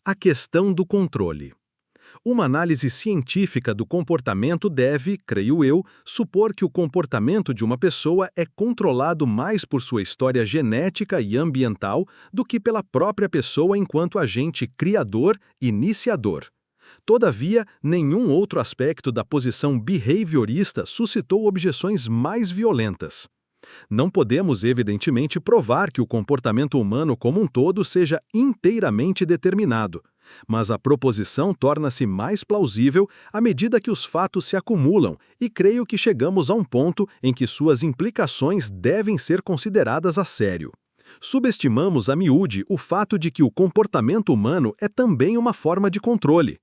A questão do controle. Uma análise científica do comportamento deve, creio eu, supor que o comportamento de uma pessoa é controlado mais por sua história genética e ambiental do que pela própria pessoa enquanto agente criador, iniciador. Todavia, nenhum outro aspecto da posição behaviorista suscitou objeções mais violentas. Não podemos, evidentemente, provar que o comportamento humano como um todo seja inteiramente determinado, mas a proposição torna-se mais plausível à medida que os fatos se acumulam e creio que chegamos a um ponto em que suas implicações devem ser consideradas a sério. Subestimamos a miúde o fato de que o comportamento humano é também uma forma de controle.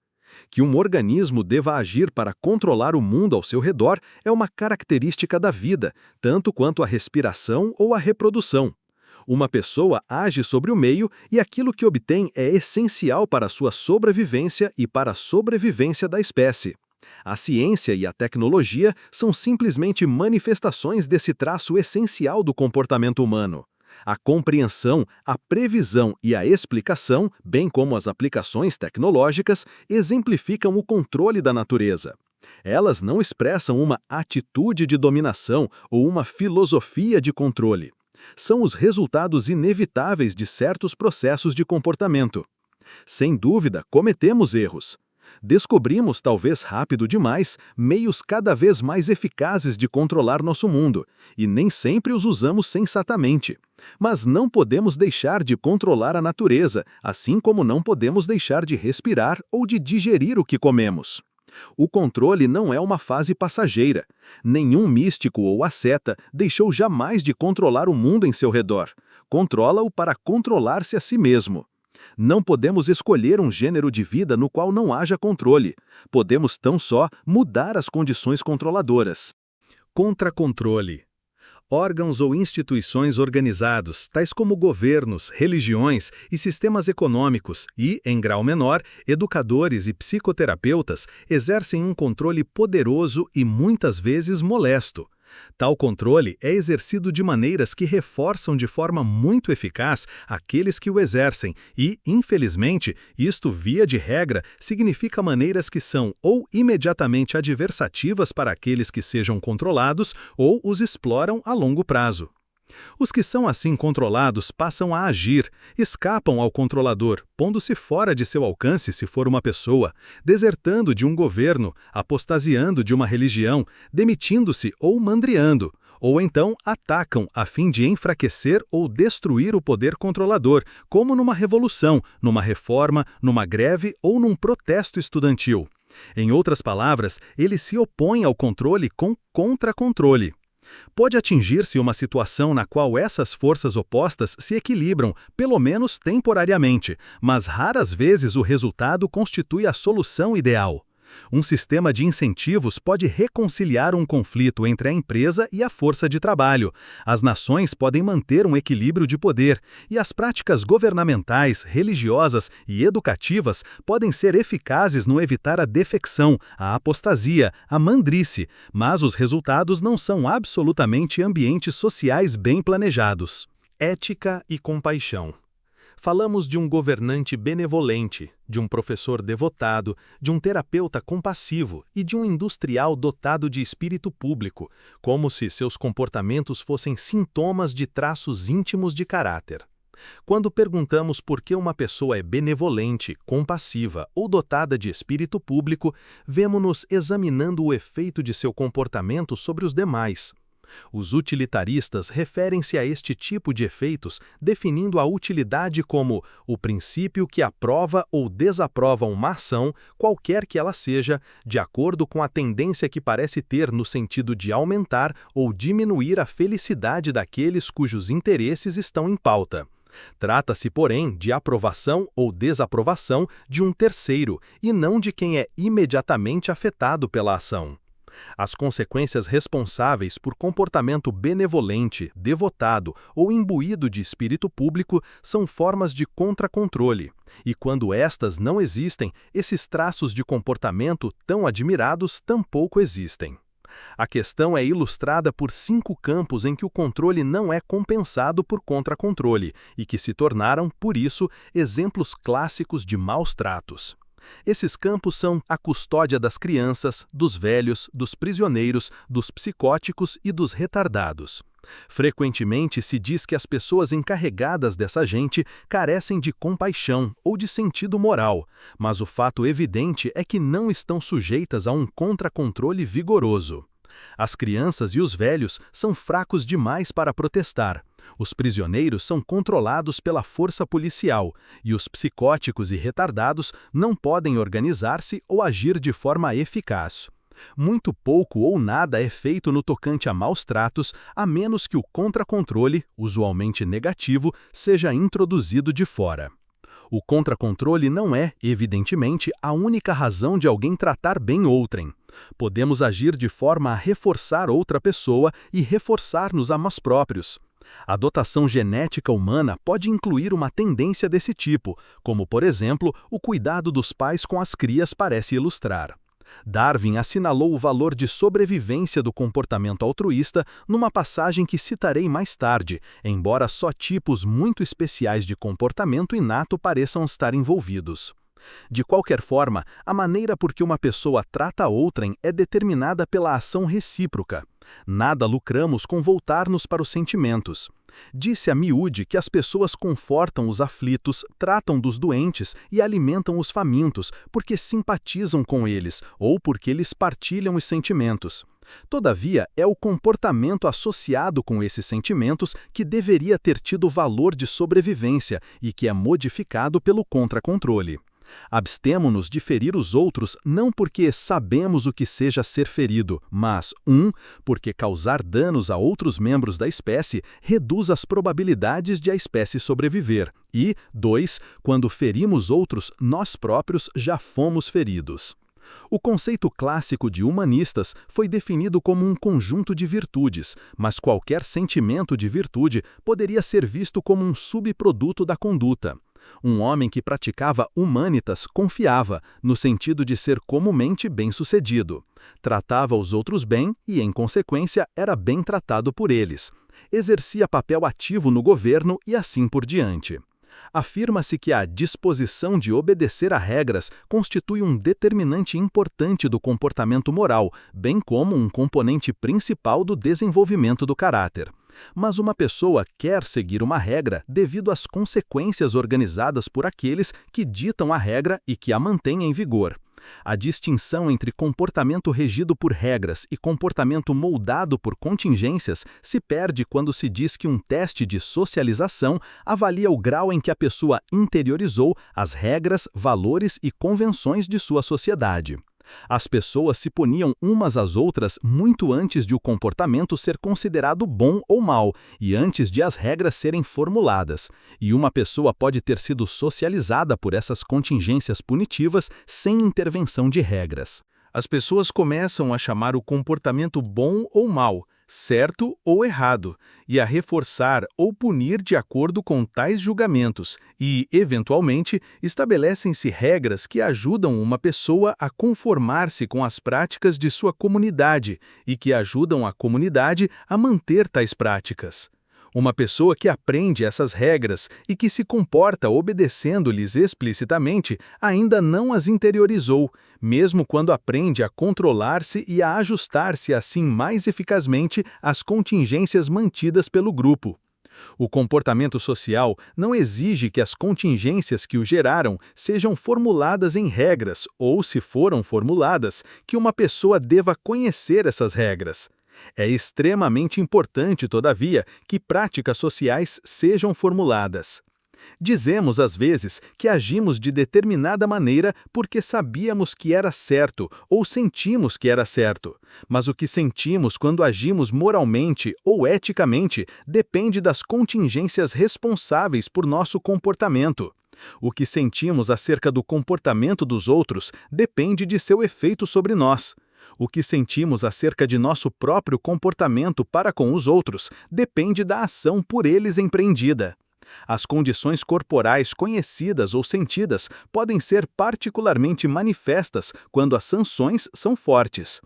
Que um organismo deva agir para controlar o mundo ao seu redor é uma característica da vida, tanto quanto a respiração ou a reprodução. Uma pessoa age sobre o meio e aquilo que obtém é essencial para a sua sobrevivência e para a sobrevivência da espécie. A ciência e a tecnologia são simplesmente manifestações desse traço essencial do comportamento humano. A compreensão, a previsão e a explicação, bem como as aplicações tecnológicas, exemplificam o controle da natureza. Elas não expressam uma atitude de dominação ou uma filosofia de controle. São os resultados inevitáveis de certos processos de comportamento. Sem dúvida, cometemos erros. Descobrimos, talvez rápido demais, meios cada vez mais eficazes de controlar nosso mundo, e nem sempre os usamos sensatamente. Mas não podemos deixar de controlar a natureza, assim como não podemos deixar de respirar ou de digerir o que comemos. O controle não é uma fase passageira. Nenhum místico ou asceta deixou jamais de controlar o mundo em seu redor. Controla-o para controlar-se a si mesmo. Não podemos escolher um gênero de vida no qual não haja controle. Podemos tão só mudar as condições controladoras. Contra-controle. Órgãos ou instituições organizados, tais como governos, religiões e sistemas econômicos e, em grau menor, educadores e psicoterapeutas, exercem um controle poderoso e muitas vezes molesto. Tal controle é exercido de maneiras que reforçam de forma muito eficaz aqueles que o exercem e, infelizmente, isto, via de regra, significa maneiras que são ou imediatamente adversativas para aqueles que sejam controlados ou os exploram a longo prazo. Os que são assim controlados passam a agir, escapam ao controlador, pondo-se fora de seu alcance se for uma pessoa, desertando de um governo, apostasiando de uma religião, demitindo-se ou mandriando, ou então atacam a fim de enfraquecer ou destruir o poder controlador, como numa revolução, numa reforma, numa greve ou num protesto estudantil. Em outras palavras, ele se opõe ao controle com contra-controle. Pode atingir-se uma situação na qual essas forças opostas se equilibram, pelo menos temporariamente, mas raras vezes o resultado constitui a solução ideal. Um sistema de incentivos pode reconciliar um conflito entre a empresa e a força de trabalho. As nações podem manter um equilíbrio de poder, e as práticas governamentais, religiosas e educativas podem ser eficazes no evitar a defecção, a apostasia, a mandrice, mas os resultados não são absolutamente ambientes sociais bem planejados. Ética e compaixão. Falamos de um governante benevolente, de um professor devotado, de um terapeuta compassivo e de um industrial dotado de espírito público, como se seus comportamentos fossem sintomas de traços íntimos de caráter. Quando perguntamos por que uma pessoa é benevolente, compassiva ou dotada de espírito público, vemo-nos examinando o efeito de seu comportamento sobre os demais. Os utilitaristas referem-se a este tipo de efeitos, definindo a utilidade como o princípio que aprova ou desaprova uma ação, qualquer que ela seja, de acordo com a tendência que parece ter no sentido de aumentar ou diminuir a felicidade daqueles cujos interesses estão em pauta. Trata-se, porém, de aprovação ou desaprovação de um terceiro, e não de quem é imediatamente afetado pela ação. As consequências responsáveis por comportamento benevolente, devotado ou imbuído de espírito público são formas de contra-controle, e quando estas não existem, esses traços de comportamento tão admirados tampouco existem. A questão é ilustrada por 5 campos em que o controle não é compensado por contracontrole e que se tornaram, por isso, exemplos clássicos de maus tratos. Esses campos são a custódia das crianças, dos velhos, dos prisioneiros, dos psicóticos e dos retardados. Frequentemente se diz que as pessoas encarregadas dessa gente carecem de compaixão ou de sentido moral, mas o fato evidente é que não estão sujeitas a um contracontrole vigoroso. As crianças e os velhos são fracos demais para protestar. Os prisioneiros são controlados pela força policial e os psicóticos e retardados não podem organizar-se ou agir de forma eficaz. Muito pouco ou nada é feito no tocante a maus tratos, a menos que o contracontrole, usualmente negativo, seja introduzido de fora. O contracontrole não é, evidentemente, a única razão de alguém tratar bem outrem. Podemos agir de forma a reforçar outra pessoa e reforçar-nos a nós próprios. A dotação genética humana pode incluir uma tendência desse tipo, como, por exemplo, o cuidado dos pais com as crias parece ilustrar. Darwin assinalou o valor de sobrevivência do comportamento altruísta numa passagem que citarei mais tarde, embora só tipos muito especiais de comportamento inato pareçam estar envolvidos. De qualquer forma, a maneira por que uma pessoa trata outrem é determinada pela ação recíproca. Nada lucramos com voltar-nos para os sentimentos. Disse a miúde que as pessoas confortam os aflitos, tratam dos doentes e alimentam os famintos porque simpatizam com eles ou porque eles partilham os sentimentos. Todavia, é o comportamento associado com esses sentimentos que deveria ter tido valor de sobrevivência e que é modificado pelo contracontrole. Abstemo-nos de ferir os outros não porque sabemos o que seja ser ferido, mas, porque causar danos a outros membros da espécie reduz as probabilidades de a espécie sobreviver, e, 2, quando ferimos outros, nós próprios já fomos feridos. O conceito clássico de humanistas foi definido como um conjunto de virtudes, mas qualquer sentimento de virtude poderia ser visto como um subproduto da conduta. Um homem que praticava humanitas confiava, no sentido de ser comumente bem-sucedido. Tratava os outros bem e, em consequência, era bem tratado por eles. Exercia papel ativo no governo e assim por diante. Afirma-se que a disposição de obedecer a regras constitui um determinante importante do comportamento moral, bem como um componente principal do desenvolvimento do caráter. Mas uma pessoa quer seguir uma regra devido às consequências organizadas por aqueles que ditam a regra e que a mantêm em vigor. A distinção entre comportamento regido por regras e comportamento moldado por contingências se perde quando se diz que um teste de socialização avalia o grau em que a pessoa interiorizou as regras, valores e convenções de sua sociedade. As pessoas se puniam umas às outras muito antes de o comportamento ser considerado bom ou mau e antes de as regras serem formuladas. E uma pessoa pode ter sido socializada por essas contingências punitivas sem intervenção de regras. As pessoas começam a chamar o comportamento bom ou mau, certo ou errado, e a reforçar ou punir de acordo com tais julgamentos, e, eventualmente, estabelecem-se regras que ajudam uma pessoa a conformar-se com as práticas de sua comunidade e que ajudam a comunidade a manter tais práticas. Uma pessoa que aprende essas regras e que se comporta obedecendo-lhes explicitamente ainda não as interiorizou, mesmo quando aprende a controlar-se e a ajustar-se assim mais eficazmente às contingências mantidas pelo grupo. O comportamento social não exige que as contingências que o geraram sejam formuladas em regras ou, se foram formuladas, que uma pessoa deva conhecer essas regras. É extremamente importante, todavia, que práticas sociais sejam formuladas. Dizemos, às vezes, que agimos de determinada maneira porque sabíamos que era certo ou sentimos que era certo. Mas o que sentimos quando agimos moralmente ou eticamente depende das contingências responsáveis por nosso comportamento. O que sentimos acerca do comportamento dos outros depende de seu efeito sobre nós. O que sentimos acerca de nosso próprio comportamento para com os outros depende da ação por eles empreendida. As condições corporais conhecidas ou sentidas podem ser particularmente manifestas quando as sanções são fortes.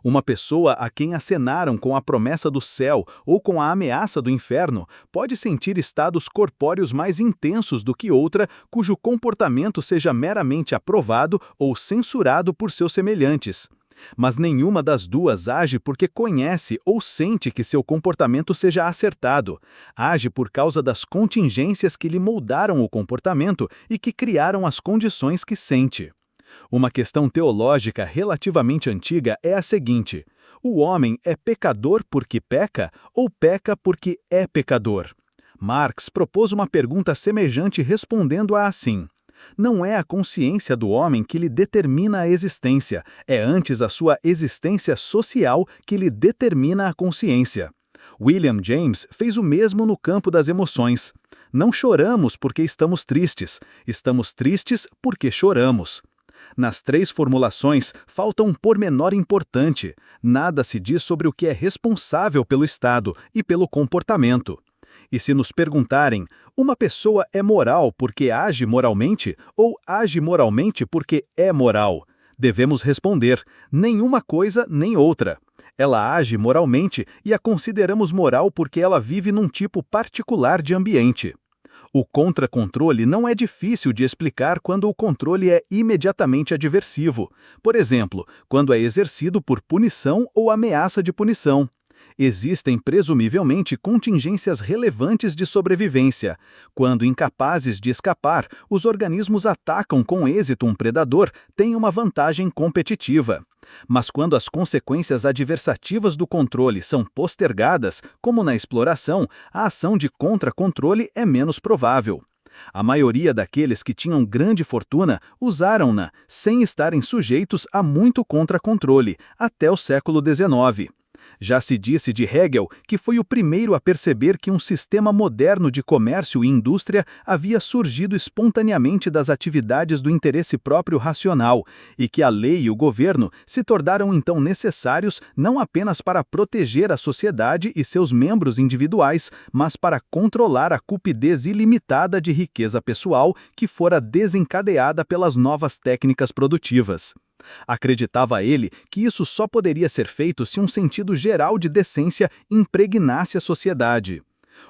Uma pessoa a quem acenaram com a promessa do céu ou com a ameaça do inferno pode sentir estados corpóreos mais intensos do que outra cujo comportamento seja meramente aprovado ou censurado por seus semelhantes. Mas nenhuma das duas age porque conhece ou sente que seu comportamento seja acertado. Age por causa das contingências que lhe moldaram o comportamento e que criaram as condições que sente. Uma questão teológica relativamente antiga é a seguinte: o homem é pecador porque peca ou peca porque é pecador? Marx propôs uma pergunta semelhante respondendo-a assim: não é a consciência do homem que lhe determina a existência, é antes a sua existência social que lhe determina a consciência. William James fez o mesmo no campo das emoções. Não choramos porque estamos tristes porque choramos. Nas três formulações, falta um pormenor importante. Nada se diz sobre o que é responsável pelo estado e pelo comportamento. E se nos perguntarem, uma pessoa é moral porque age moralmente ou age moralmente porque é moral? Devemos responder, nenhuma coisa nem outra. Ela age moralmente e a consideramos moral porque ela vive num tipo particular de ambiente. O contra-controle não é difícil de explicar quando o controle é imediatamente adversivo, por exemplo, quando é exercido por punição ou ameaça de punição. Existem presumivelmente contingências relevantes de sobrevivência. Quando incapazes de escapar, os organismos atacam com êxito um predador, têm uma vantagem competitiva. Mas quando as consequências adversativas do controle são postergadas, como na exploração, a ação de contra-controle é menos provável. A maioria daqueles que tinham grande fortuna usaram-na, sem estarem sujeitos a muito contra-controle, até o século XIX. Já se disse de Hegel que foi o primeiro a perceber que um sistema moderno de comércio e indústria havia surgido espontaneamente das atividades do interesse próprio racional e que a lei e o governo se tornaram então necessários não apenas para proteger a sociedade e seus membros individuais, mas para controlar a cupidez ilimitada de riqueza pessoal que fora desencadeada pelas novas técnicas produtivas. Acreditava ele que isso só poderia ser feito se um sentido geral de decência impregnasse a sociedade.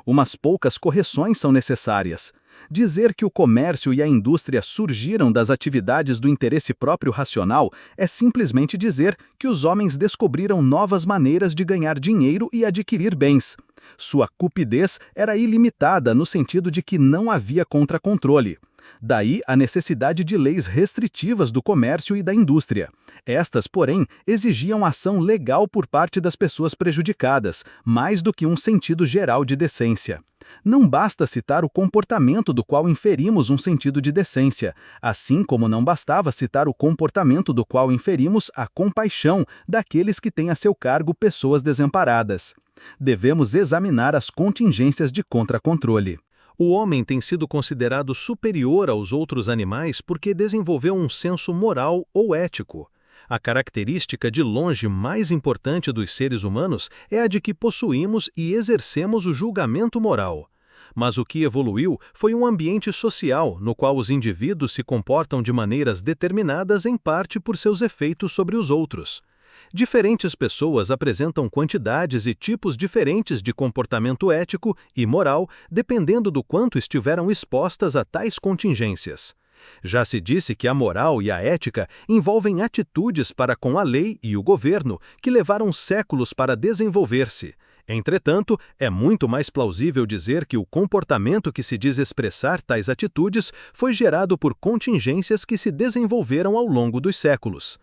Umas poucas correções são necessárias. Dizer que o comércio e a indústria surgiram das atividades do interesse próprio racional é simplesmente dizer que os homens descobriram novas maneiras de ganhar dinheiro e adquirir bens. Sua cupidez era ilimitada no sentido de que não havia contra-controle. Daí a necessidade de leis restritivas do comércio e da indústria. Estas, porém, exigiam ação legal por parte das pessoas prejudicadas, mais do que um sentido geral de decência. Não basta citar o comportamento do qual inferimos um sentido de decência, assim como não bastava citar o comportamento do qual inferimos a compaixão daqueles que têm a seu cargo pessoas desamparadas. Devemos examinar as contingências de contra-controle. O homem tem sido considerado superior aos outros animais porque desenvolveu um senso moral ou ético. A característica de longe mais importante dos seres humanos é a de que possuímos e exercemos o julgamento moral. Mas o que evoluiu foi um ambiente social no qual os indivíduos se comportam de maneiras determinadas em parte por seus efeitos sobre os outros. Diferentes pessoas apresentam quantidades e tipos diferentes de comportamento ético e moral, dependendo do quanto estiveram expostas a tais contingências. Já se disse que a moral e a ética envolvem atitudes para com a lei e o governo que levaram séculos para desenvolver-se. Entretanto, é muito mais plausível dizer que o comportamento que se diz expressar tais atitudes foi gerado por contingências que se desenvolveram ao longo dos séculos.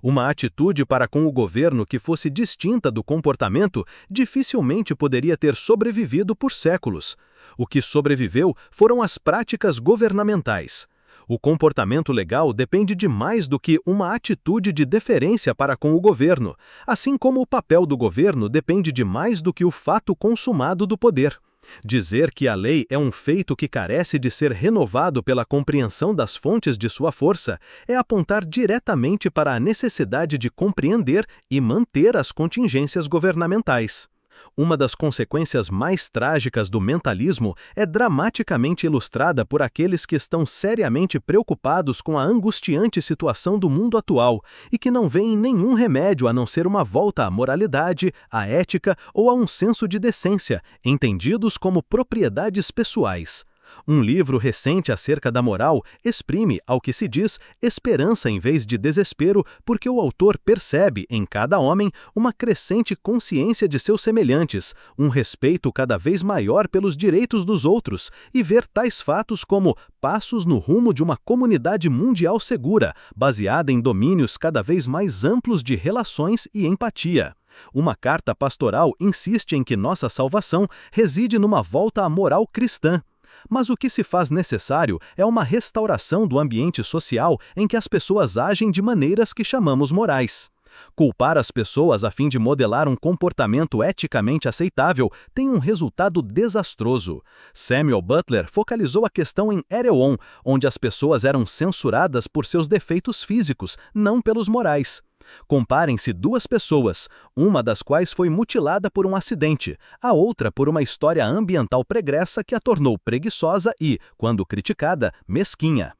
Uma atitude para com o governo que fosse distinta do comportamento dificilmente poderia ter sobrevivido por séculos. O que sobreviveu foram as práticas governamentais. O comportamento legal depende de mais do que uma atitude de deferência para com o governo, assim como o papel do governo depende de mais do que o fato consumado do poder. Dizer que a lei é um feito que carece de ser renovado pela compreensão das fontes de sua força é apontar diretamente para a necessidade de compreender e manter as contingências governamentais. Uma das consequências mais trágicas do mentalismo é dramaticamente ilustrada por aqueles que estão seriamente preocupados com a angustiante situação do mundo atual e que não veem nenhum remédio a não ser uma volta à moralidade, à ética ou a um senso de decência, entendidos como propriedades pessoais. Um livro recente acerca da moral exprime, ao que se diz, esperança em vez de desespero, porque o autor percebe em cada homem uma crescente consciência de seus semelhantes, um respeito cada vez maior pelos direitos dos outros, e ver tais fatos como passos no rumo de uma comunidade mundial segura, baseada em domínios cada vez mais amplos de relações e empatia. Uma carta pastoral insiste em que nossa salvação reside numa volta à moral cristã. Mas o que se faz necessário é uma restauração do ambiente social em que as pessoas agem de maneiras que chamamos morais. Culpar as pessoas a fim de modelar um comportamento eticamente aceitável tem um resultado desastroso. Samuel Butler focalizou a questão em Erewhon, onde as pessoas eram censuradas por seus defeitos físicos, não pelos morais. Comparem-se duas pessoas, uma das quais foi mutilada por um acidente, a outra por uma história ambiental pregressa que a tornou preguiçosa e, quando criticada, mesquinha.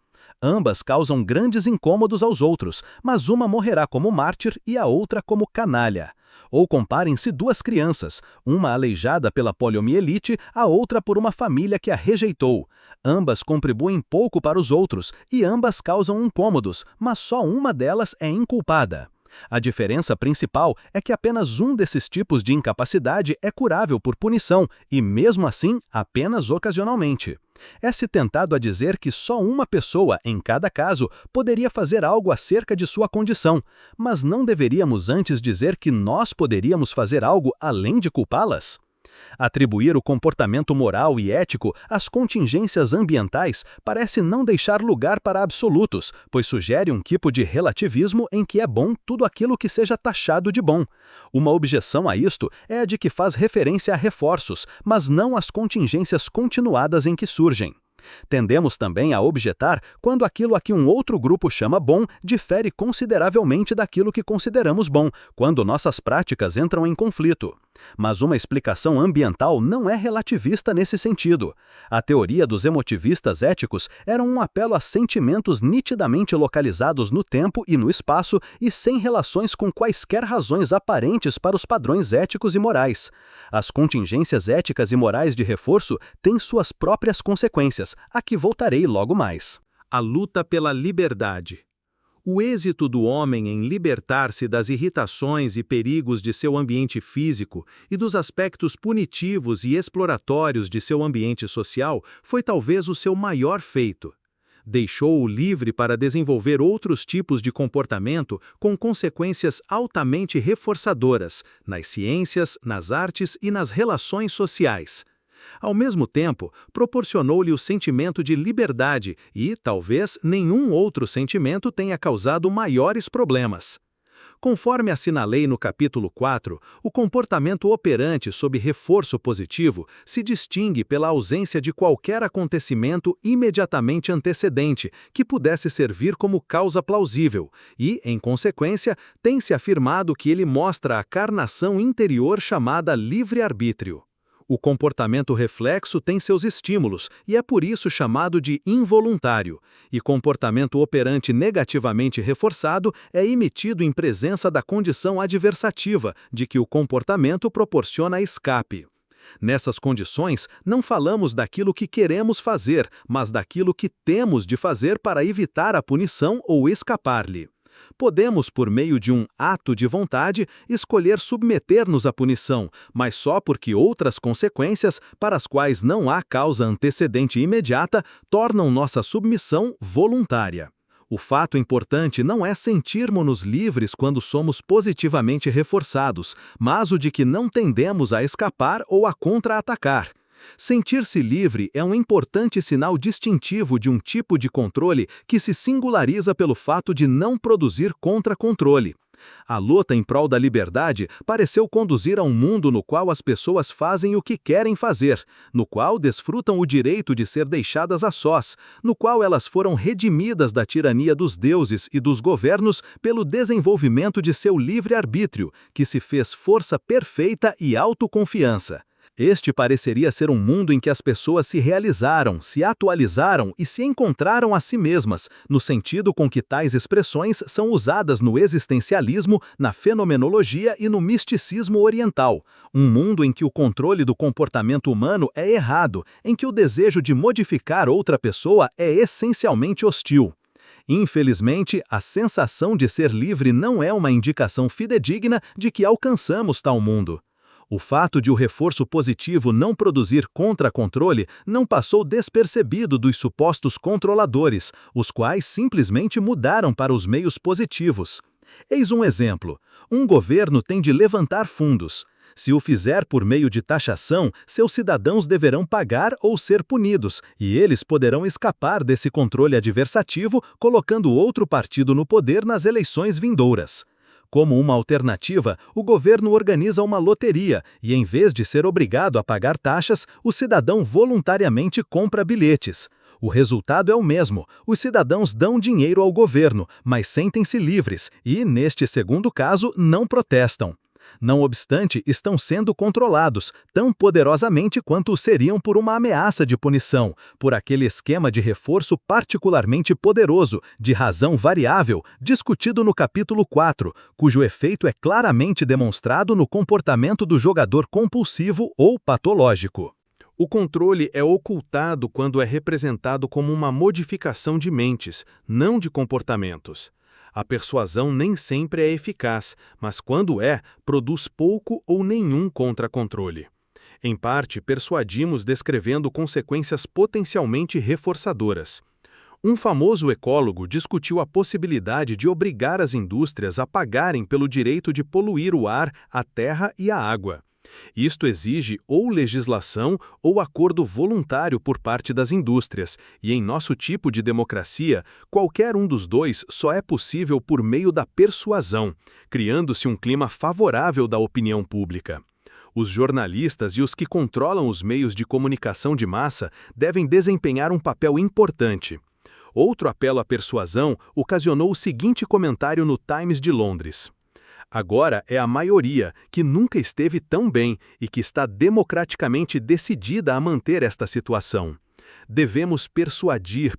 Ambas causam grandes incômodos aos outros, mas uma morrerá como mártir e a outra como canalha. Ou comparem-se duas crianças, uma aleijada pela poliomielite, a outra por uma família que a rejeitou. Ambas contribuem pouco para os outros e ambas causam incômodos, mas só uma delas é inculpada. A diferença principal é que apenas um desses tipos de incapacidade é curável por punição e, mesmo assim, apenas ocasionalmente. É-se tentado a dizer que só uma pessoa, em cada caso, poderia fazer algo acerca de sua condição, mas não deveríamos antes dizer que nós poderíamos fazer algo além de culpá-las? Atribuir o comportamento moral e ético às contingências ambientais parece não deixar lugar para absolutos, pois sugere um tipo de relativismo em que é bom tudo aquilo que seja taxado de bom. Uma objeção a isto é a de que faz referência a reforços, mas não às contingências continuadas em que surgem. Tendemos também a objetar quando aquilo a que um outro grupo chama bom difere consideravelmente daquilo que consideramos bom, quando nossas práticas entram em conflito. Mas uma explicação ambiental não é relativista nesse sentido. A teoria dos emotivistas éticos era um apelo a sentimentos nitidamente localizados no tempo e no espaço e sem relações com quaisquer razões aparentes para os padrões éticos e morais. As contingências éticas e morais de reforço têm suas próprias consequências, a que voltarei logo mais. A luta pela liberdade. O êxito do homem em libertar-se das irritações e perigos de seu ambiente físico e dos aspectos punitivos e exploratórios de seu ambiente social foi talvez o seu maior feito. Deixou-o livre para desenvolver outros tipos de comportamento com consequências altamente reforçadoras nas ciências, nas artes e nas relações sociais. Ao mesmo tempo, proporcionou-lhe o sentimento de liberdade e, talvez, nenhum outro sentimento tenha causado maiores problemas. Conforme assinalei no capítulo 4, o comportamento operante sob reforço positivo se distingue pela ausência de qualquer acontecimento imediatamente antecedente que pudesse servir como causa plausível e, em consequência, tem-se afirmado que ele mostra a carnação interior chamada livre-arbítrio. O comportamento reflexo tem seus estímulos e é por isso chamado de involuntário, e comportamento operante negativamente reforçado é emitido em presença da condição adversativa de que o comportamento proporciona escape. Nessas condições, não falamos daquilo que queremos fazer, mas daquilo que temos de fazer para evitar a punição ou escapar-lhe. Podemos, por meio de um ato de vontade, escolher submeter-nos à punição, mas só porque outras consequências, para as quais não há causa antecedente imediata, tornam nossa submissão voluntária. O fato importante não é sentirmos-nos livres quando somos positivamente reforçados, mas o de que não tendemos a escapar ou a contra-atacar. Sentir-se livre é um importante sinal distintivo de um tipo de controle que se singulariza pelo fato de não produzir contra-controle. A luta em prol da liberdade pareceu conduzir a um mundo no qual as pessoas fazem o que querem fazer, no qual desfrutam o direito de ser deixadas a sós, no qual elas foram redimidas da tirania dos deuses e dos governos pelo desenvolvimento de seu livre-arbítrio, que se fez força perfeita e autoconfiança. Este pareceria ser um mundo em que as pessoas se realizaram, se atualizaram e se encontraram a si mesmas, no sentido com que tais expressões são usadas no existencialismo, na fenomenologia e no misticismo oriental. Um mundo em que o controle do comportamento humano é errado, em que o desejo de modificar outra pessoa é essencialmente hostil. Infelizmente, a sensação de ser livre não é uma indicação fidedigna de que alcançamos tal mundo. O fato de o reforço positivo não produzir contra-controle não passou despercebido dos supostos controladores, os quais simplesmente mudaram para os meios positivos. Eis um exemplo. Um governo tem de levantar fundos. Se o fizer por meio de taxação, seus cidadãos deverão pagar ou ser punidos, e eles poderão escapar desse controle adversativo, colocando outro partido no poder nas eleições vindouras. Como uma alternativa, o governo organiza uma loteria e, em vez de ser obrigado a pagar taxas, o cidadão voluntariamente compra bilhetes. O resultado é o mesmo: os cidadãos dão dinheiro ao governo, mas sentem-se livres e, neste segundo caso, não protestam. Não obstante, estão sendo controlados, tão poderosamente quanto o seriam por uma ameaça de punição, por aquele esquema de reforço particularmente poderoso, de razão variável, discutido no capítulo 4, cujo efeito é claramente demonstrado no comportamento do jogador compulsivo ou patológico. O controle é ocultado quando é representado como uma modificação de mentes, não de comportamentos. A persuasão nem sempre é eficaz, mas quando é, produz pouco ou nenhum contra-controle. Em parte, persuadimos descrevendo consequências potencialmente reforçadoras. Um famoso ecólogo discutiu a possibilidade de obrigar as indústrias a pagarem pelo direito de poluir o ar, a terra e a água. Isto exige ou legislação ou acordo voluntário por parte das indústrias, e em nosso tipo de democracia, qualquer um dos dois só é possível por meio da persuasão, criando-se um clima favorável da opinião pública. Os jornalistas e os que controlam os meios de comunicação de massa devem desempenhar um papel importante. Outro apelo à persuasão ocasionou o seguinte comentário no Times de Londres: agora é a maioria, que nunca esteve tão bem e que está democraticamente decidida a manter esta situação. Devemos persuadir,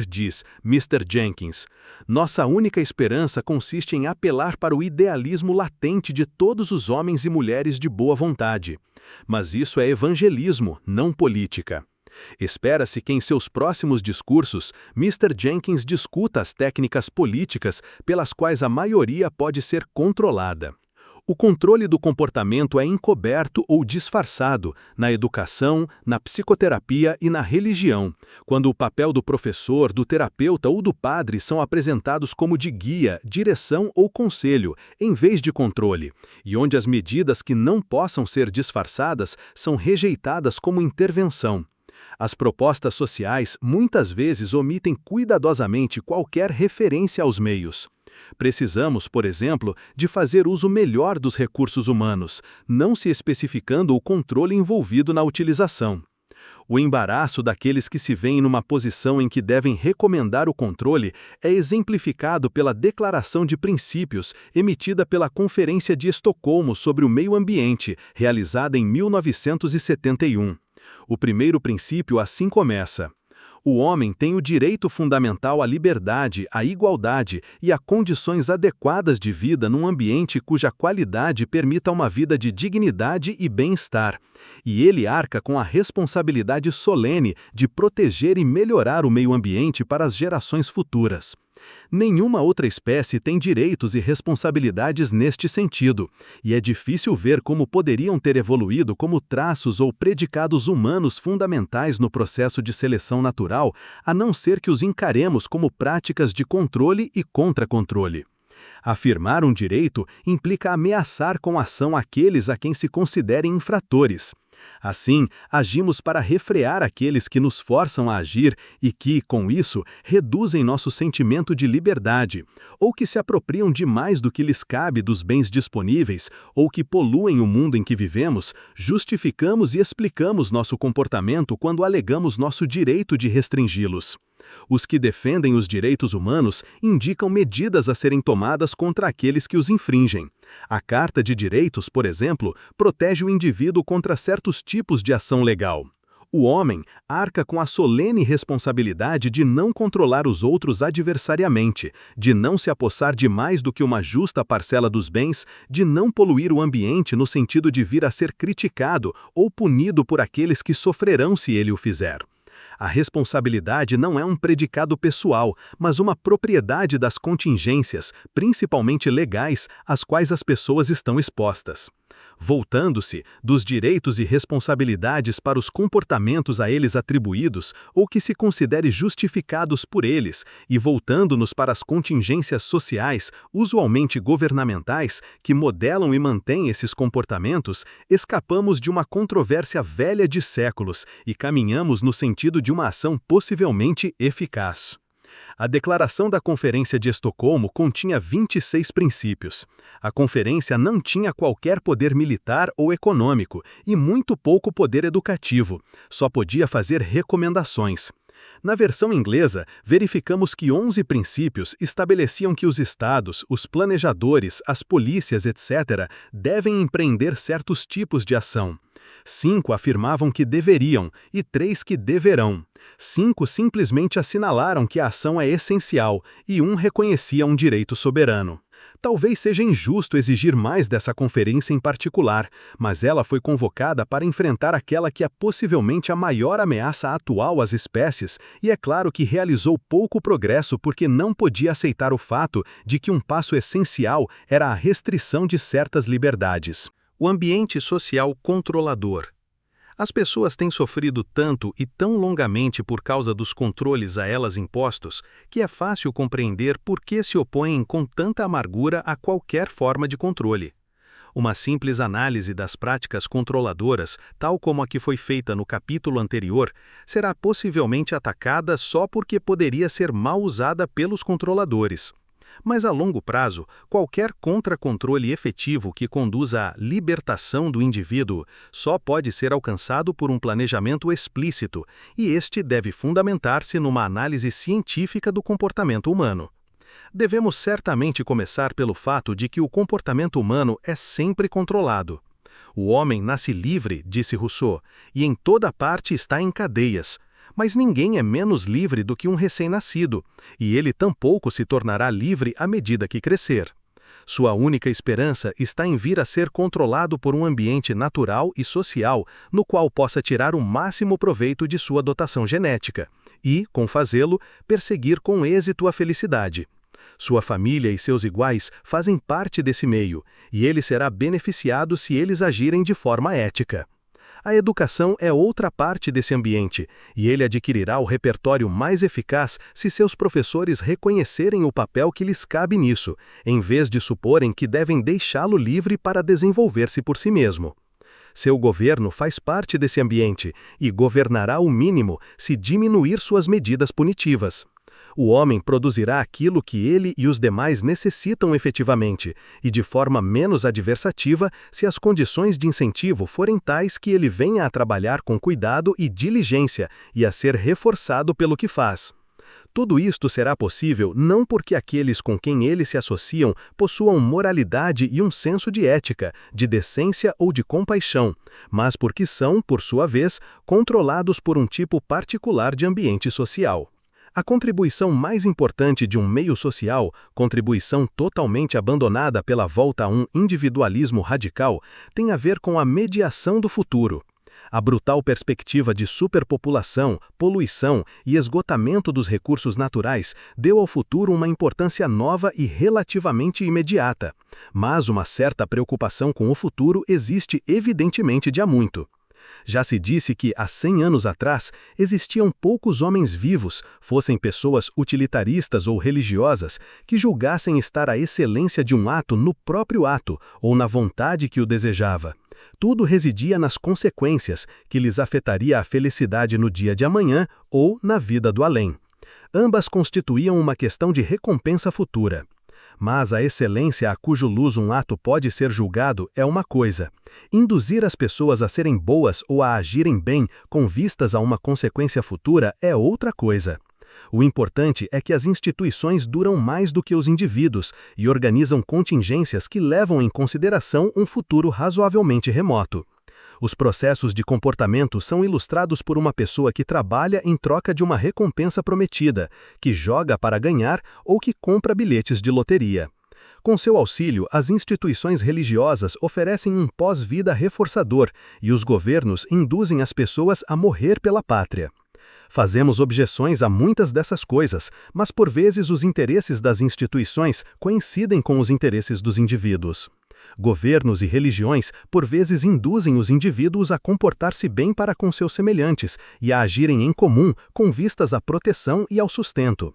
diz Mr. Jenkins. Nossa única esperança consiste em apelar para o idealismo latente de todos os homens e mulheres de boa vontade. Mas isso é evangelismo, não política. Espera-se que em seus próximos discursos, Mr. Jenkins discuta as técnicas políticas pelas quais a maioria pode ser controlada. O controle do comportamento é encoberto ou disfarçado na educação, na psicoterapia e na religião, quando o papel do professor, do terapeuta ou do padre são apresentados como de guia, direção ou conselho, em vez de controle, e onde as medidas que não possam ser disfarçadas são rejeitadas como intervenção. As propostas sociais muitas vezes omitem cuidadosamente qualquer referência aos meios. Precisamos, por exemplo, de fazer uso melhor dos recursos humanos, não se especificando o controle envolvido na utilização. O embaraço daqueles que se veem numa posição em que devem recomendar o controle é exemplificado pela Declaração de Princípios, emitida pela Conferência de Estocolmo sobre o Meio Ambiente, realizada em 1971. O primeiro princípio assim começa: o homem tem o direito fundamental à liberdade, à igualdade e a condições adequadas de vida num ambiente cuja qualidade permita uma vida de dignidade e bem-estar. E ele arca com a responsabilidade solene de proteger e melhorar o meio ambiente para as gerações futuras. Nenhuma outra espécie tem direitos e responsabilidades neste sentido, e é difícil ver como poderiam ter evoluído como traços ou predicados humanos fundamentais no processo de seleção natural, a não ser que os encaremos como práticas de controle e contra-controle. Afirmar um direito implica ameaçar com ação aqueles a quem se considerem infratores. Assim, agimos para refrear aqueles que nos forçam a agir e que, com isso, reduzem nosso sentimento de liberdade, ou que se apropriam demais do que lhes cabe dos bens disponíveis, ou que poluem o mundo em que vivemos. Justificamos e explicamos nosso comportamento quando alegamos nosso direito de restringi-los. Os que defendem os direitos humanos indicam medidas a serem tomadas contra aqueles que os infringem. A Carta de Direitos, por exemplo, protege o indivíduo contra certos tipos de ação legal. O homem arca com a solene responsabilidade de não controlar os outros adversariamente, de não se apossar de mais do que uma justa parcela dos bens, de não poluir o ambiente no sentido de vir a ser criticado ou punido por aqueles que sofrerão se ele o fizer. A responsabilidade não é um predicado pessoal, mas uma propriedade das contingências, principalmente legais, às quais as pessoas estão expostas. Voltando-se dos direitos e responsabilidades para os comportamentos a eles atribuídos ou que se considere justificados por eles, e voltando-nos para as contingências sociais, usualmente governamentais, que modelam e mantêm esses comportamentos, escapamos de uma controvérsia velha de séculos e caminhamos no sentido de uma ação possivelmente eficaz. A Declaração da Conferência de Estocolmo continha 26 princípios. A conferência não tinha qualquer poder militar ou econômico e muito pouco poder educativo, só podia fazer recomendações. Na versão inglesa, verificamos que 11 princípios estabeleciam que os estados, os planejadores, as polícias, etc., devem empreender certos tipos de ação. 5 afirmavam que deveriam e 3 que deverão. 5 simplesmente assinalaram que a ação é essencial e 1 reconhecia um direito soberano. Talvez seja injusto exigir mais dessa conferência em particular, mas ela foi convocada para enfrentar aquela que é possivelmente a maior ameaça atual às espécies, e é claro que realizou pouco progresso porque não podia aceitar o fato de que um passo essencial era a restrição de certas liberdades. O ambiente social controlador. As pessoas têm sofrido tanto e tão longamente por causa dos controles a elas impostos, que é fácil compreender por que se opõem com tanta amargura a qualquer forma de controle. Uma simples análise das práticas controladoras, tal como a que foi feita no capítulo anterior, será possivelmente atacada só porque poderia ser mal usada pelos controladores. Mas a longo prazo, qualquer contra-controle efetivo que conduza à libertação do indivíduo só pode ser alcançado por um planejamento explícito, e este deve fundamentar-se numa análise científica do comportamento humano. Devemos certamente começar pelo fato de que o comportamento humano é sempre controlado. O homem nasce livre, disse Rousseau, e em toda parte está em cadeias. Mas ninguém é menos livre do que um recém-nascido, e ele tampouco se tornará livre à medida que crescer. Sua única esperança está em vir a ser controlado por um ambiente natural e social no qual possa tirar o máximo proveito de sua dotação genética, e, com fazê-lo, perseguir com êxito a felicidade. Sua família e seus iguais fazem parte desse meio, e ele será beneficiado se eles agirem de forma ética. A educação é outra parte desse ambiente, e ele adquirirá o repertório mais eficaz se seus professores reconhecerem o papel que lhes cabe nisso, em vez de suporem que devem deixá-lo livre para desenvolver-se por si mesmo. Seu governo faz parte desse ambiente e governará o mínimo se diminuir suas medidas punitivas. O homem produzirá aquilo que ele e os demais necessitam efetivamente, e de forma menos adversativa se as condições de incentivo forem tais que ele venha a trabalhar com cuidado e diligência e a ser reforçado pelo que faz. Tudo isto será possível não porque aqueles com quem eles se associam possuam moralidade e um senso de ética, de decência ou de compaixão, mas porque são, por sua vez, controlados por um tipo particular de ambiente social. A contribuição mais importante de um meio social, contribuição totalmente abandonada pela volta a um individualismo radical, tem a ver com a mediação do futuro. A brutal perspectiva de superpopulação, poluição e esgotamento dos recursos naturais deu ao futuro uma importância nova e relativamente imediata. Mas uma certa preocupação com o futuro existe evidentemente de há muito. Já se disse que, há 100 anos atrás, existiam poucos homens vivos, fossem pessoas utilitaristas ou religiosas, que julgassem estar a excelência de um ato no próprio ato ou na vontade que o desejava. Tudo residia nas consequências, que lhes afetaria a felicidade no dia de amanhã ou na vida do além. Ambas constituíam uma questão de recompensa futura. Mas a excelência a cujo luz um ato pode ser julgado é uma coisa. Induzir as pessoas a serem boas ou a agirem bem com vistas a uma consequência futura é outra coisa. O importante é que as instituições duram mais do que os indivíduos e organizam contingências que levam em consideração um futuro razoavelmente remoto. Os processos de comportamento são ilustrados por uma pessoa que trabalha em troca de uma recompensa prometida, que joga para ganhar ou que compra bilhetes de loteria. Com seu auxílio, as instituições religiosas oferecem um pós-vida reforçador e os governos induzem as pessoas a morrer pela pátria. Fazemos objeções a muitas dessas coisas, mas por vezes os interesses das instituições coincidem com os interesses dos indivíduos. Governos e religiões, por vezes, induzem os indivíduos a comportar-se bem para com seus semelhantes e a agirem em comum com vistas à proteção e ao sustento.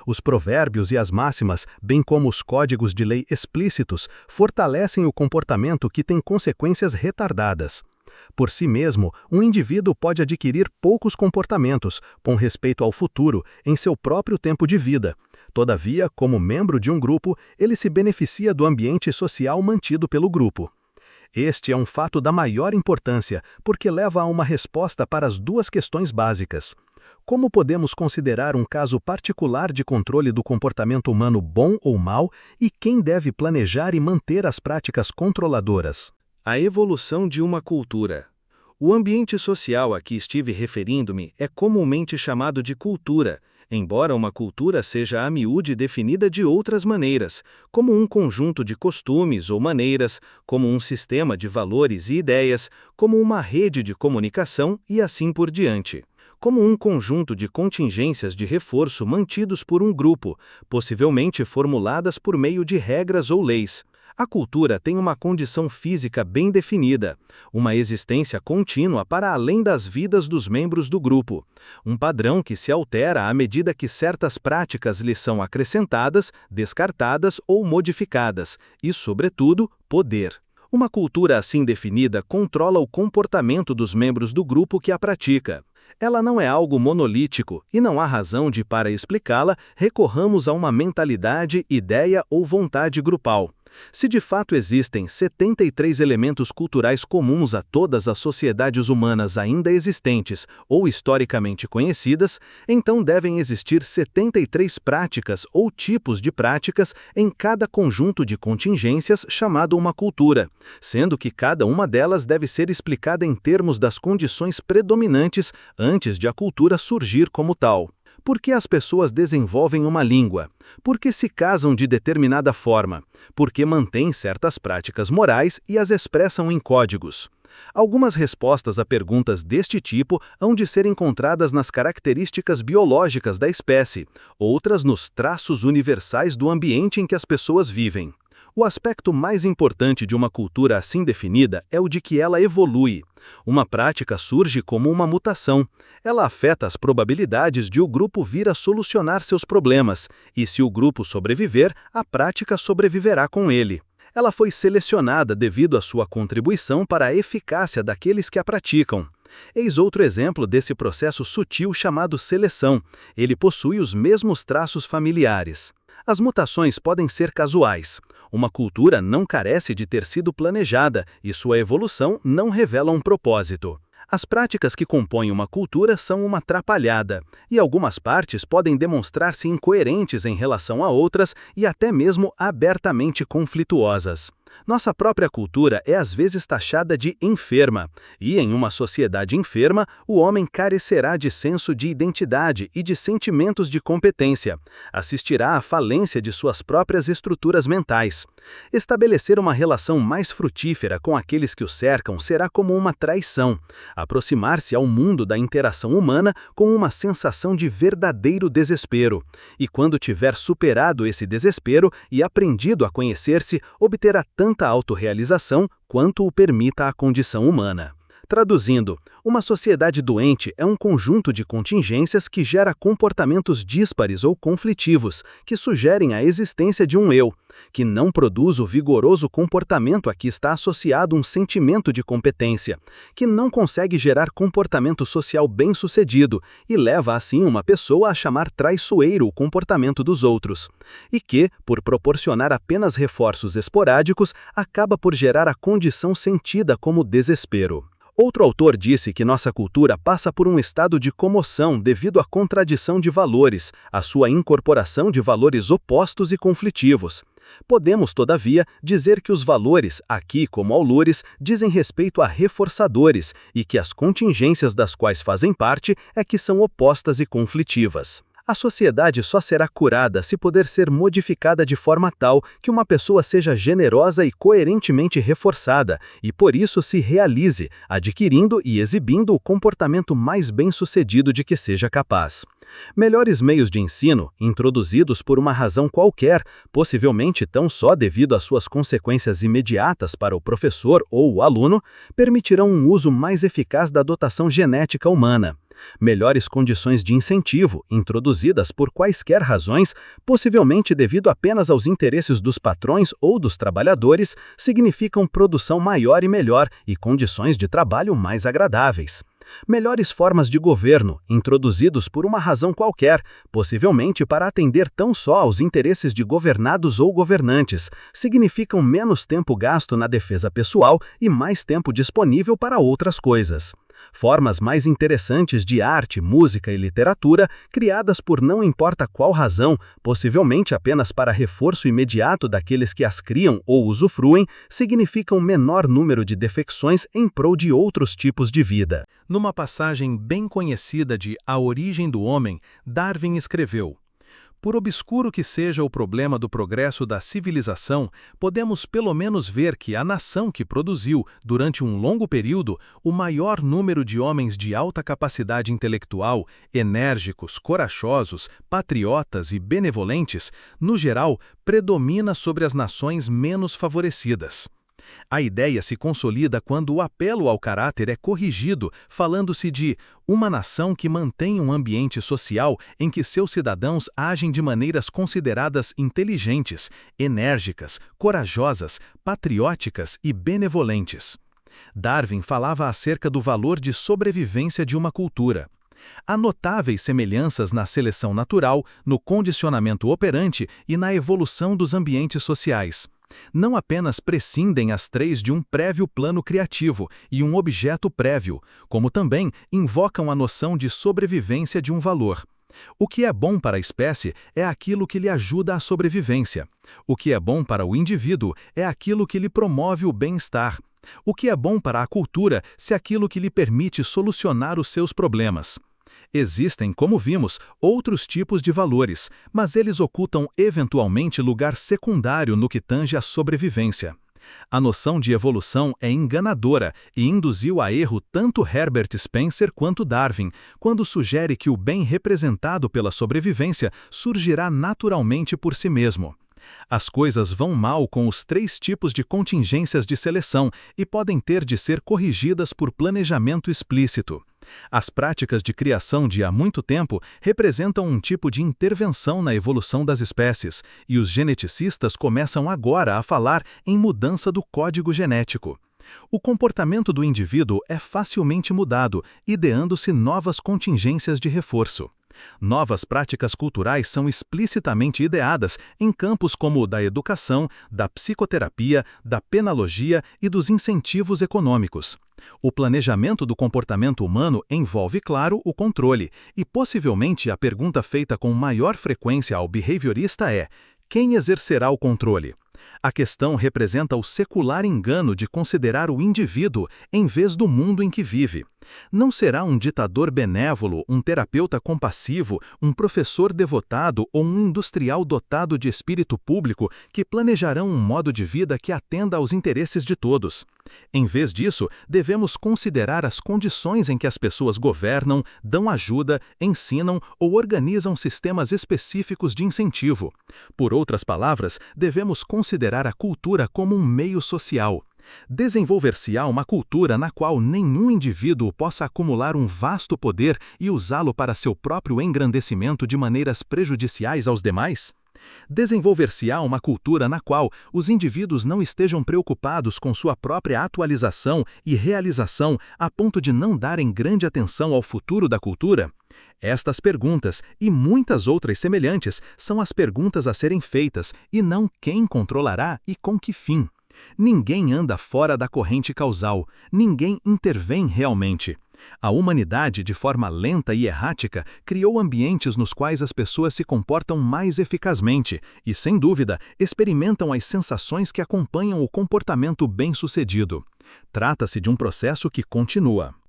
Os provérbios e as máximas, bem como os códigos de lei explícitos, fortalecem o comportamento que tem consequências retardadas. Por si mesmo, um indivíduo pode adquirir poucos comportamentos, com respeito ao futuro, em seu próprio tempo de vida. Todavia, como membro de um grupo, ele se beneficia do ambiente social mantido pelo grupo. Este é um fato da maior importância, porque leva a uma resposta para as duas questões básicas. Como podemos considerar um caso particular de controle do comportamento humano bom ou mau, e quem deve planejar e manter as práticas controladoras? A evolução de uma cultura. O ambiente social a que estive referindo-me é comumente chamado de cultura, embora uma cultura seja a miúde definida de outras maneiras, como um conjunto de costumes ou maneiras, como um sistema de valores e ideias, como uma rede de comunicação e assim por diante. Como um conjunto de contingências de reforço mantidos por um grupo, possivelmente formuladas por meio de regras ou leis. A cultura tem uma condição física bem definida, uma existência contínua para além das vidas dos membros do grupo, um padrão que se altera à medida que certas práticas lhe são acrescentadas, descartadas ou modificadas, e, sobretudo, poder. Uma cultura assim definida controla o comportamento dos membros do grupo que a pratica. Ela não é algo monolítico e não há razão de, para explicá-la, recorramos a uma mentalidade, ideia ou vontade grupal. Se de fato existem 73 elementos culturais comuns a todas as sociedades humanas ainda existentes ou historicamente conhecidas, então devem existir 73 práticas ou tipos de práticas em cada conjunto de contingências chamado uma cultura, sendo que cada uma delas deve ser explicada em termos das condições predominantes antes de a cultura surgir como tal. Por que as pessoas desenvolvem uma língua? Por que se casam de determinada forma? Por que mantêm certas práticas morais e as expressam em códigos? Algumas respostas a perguntas deste tipo hão de ser encontradas nas características biológicas da espécie, outras nos traços universais do ambiente em que as pessoas vivem. O aspecto mais importante de uma cultura assim definida é o de que ela evolui. Uma prática surge como uma mutação. Ela afeta as probabilidades de o grupo vir a solucionar seus problemas, e se o grupo sobreviver, a prática sobreviverá com ele. Ela foi selecionada devido à sua contribuição para a eficácia daqueles que a praticam. Eis outro exemplo desse processo sutil chamado seleção. Ele possui os mesmos traços familiares. As mutações podem ser casuais. Uma cultura não carece de ter sido planejada e sua evolução não revela um propósito. As práticas que compõem uma cultura são uma atrapalhada, e algumas partes podem demonstrar-se incoerentes em relação a outras e até mesmo abertamente conflituosas. Nossa própria cultura é às vezes taxada de enferma, e em uma sociedade enferma, o homem carecerá de senso de identidade e de sentimentos de competência, assistirá à falência de suas próprias estruturas mentais. Estabelecer uma relação mais frutífera com aqueles que o cercam será como uma traição, aproximar-se ao mundo da interação humana com uma sensação de verdadeiro desespero, e quando tiver superado esse desespero e aprendido a conhecer-se, obterá tanta autorrealização quanto o permita a condição humana. Traduzindo, uma sociedade doente é um conjunto de contingências que gera comportamentos díspares ou conflitivos, que sugerem a existência de um eu, que não produz o vigoroso comportamento a que está associado um sentimento de competência, que não consegue gerar comportamento social bem-sucedido e leva assim uma pessoa a chamar traiçoeiro o comportamento dos outros, e que, por proporcionar apenas reforços esporádicos, acaba por gerar a condição sentida como desespero. Outro autor disse que nossa cultura passa por um estado de comoção devido à contradição de valores, à sua incorporação de valores opostos e conflitivos. Podemos, todavia, dizer que os valores, aqui como aulures, dizem respeito a reforçadores e que as contingências das quais fazem parte é que são opostas e conflitivas. A sociedade só será curada se puder ser modificada de forma tal que uma pessoa seja generosa e coerentemente reforçada, e por isso se realize, adquirindo e exibindo o comportamento mais bem-sucedido de que seja capaz. Melhores meios de ensino, introduzidos por uma razão qualquer, possivelmente tão só devido às suas consequências imediatas para o professor ou o aluno, permitirão um uso mais eficaz da dotação genética humana. Melhores condições de incentivo, introduzidas por quaisquer razões, possivelmente devido apenas aos interesses dos patrões ou dos trabalhadores, significam produção maior e melhor e condições de trabalho mais agradáveis. Melhores formas de governo, introduzidos por uma razão qualquer, possivelmente para atender tão só aos interesses de governados ou governantes, significam menos tempo gasto na defesa pessoal e mais tempo disponível para outras coisas. Formas mais interessantes de arte, música e literatura, criadas por não importa qual razão, possivelmente apenas para reforço imediato daqueles que as criam ou usufruem, significam menor número de defecções em prol de outros tipos de vida. Numa passagem bem conhecida de A Origem do Homem, Darwin escreveu: por obscuro que seja o problema do progresso da civilização, podemos pelo menos ver que a nação que produziu, durante um longo período, o maior número de homens de alta capacidade intelectual, enérgicos, corajosos, patriotas e benevolentes, no geral, predomina sobre as nações menos favorecidas. A ideia se consolida quando o apelo ao caráter é corrigido, falando-se de uma nação que mantém um ambiente social em que seus cidadãos agem de maneiras consideradas inteligentes, enérgicas, corajosas, patrióticas e benevolentes. Darwin falava acerca do valor de sobrevivência de uma cultura. Há notáveis semelhanças na seleção natural, no condicionamento operante e na evolução dos ambientes sociais. Não apenas prescindem as três de um prévio plano criativo e um objeto prévio, como também invocam a noção de sobrevivência de um valor. O que é bom para a espécie é aquilo que lhe ajuda à sobrevivência. O que é bom para o indivíduo é aquilo que lhe promove o bem-estar. O que é bom para a cultura é aquilo que lhe permite solucionar os seus problemas. Existem, como vimos, outros tipos de valores, mas eles ocultam eventualmente lugar secundário no que tange à sobrevivência. A noção de evolução é enganadora e induziu a erro tanto Herbert Spencer quanto Darwin, quando sugere que o bem representado pela sobrevivência surgirá naturalmente por si mesmo. As coisas vão mal com os três tipos de contingências de seleção e podem ter de ser corrigidas por planejamento explícito. As práticas de criação de há muito tempo representam um tipo de intervenção na evolução das espécies, e os geneticistas começam agora a falar em mudança do código genético. O comportamento do indivíduo é facilmente mudado, ideando-se novas contingências de reforço. Novas práticas culturais são explicitamente ideadas em campos como o da educação, da psicoterapia, da penologia e dos incentivos econômicos. O planejamento do comportamento humano envolve, claro, o controle, e possivelmente a pergunta feita com maior frequência ao behaviorista é: quem exercerá o controle? A questão representa o secular engano de considerar o indivíduo em vez do mundo em que vive. Não será um ditador benévolo, um terapeuta compassivo, um professor devotado ou um industrial dotado de espírito público que planejarão um modo de vida que atenda aos interesses de todos. Em vez disso, devemos considerar as condições em que as pessoas governam, dão ajuda, ensinam ou organizam sistemas específicos de incentivo. Por outras palavras, devemos considerar a cultura como um meio social. Desenvolver-se-á uma cultura na qual nenhum indivíduo possa acumular um vasto poder e usá-lo para seu próprio engrandecimento de maneiras prejudiciais aos demais? Desenvolver-se-á uma cultura na qual os indivíduos não estejam preocupados com sua própria atualização e realização a ponto de não darem grande atenção ao futuro da cultura? Estas perguntas, e muitas outras semelhantes, são as perguntas a serem feitas, e não quem controlará e com que fim. Ninguém anda fora da corrente causal, ninguém intervém realmente. A humanidade, de forma lenta e errática, criou ambientes nos quais as pessoas se comportam mais eficazmente e, sem dúvida, experimentam as sensações que acompanham o comportamento bem-sucedido. Trata-se de um processo que continua.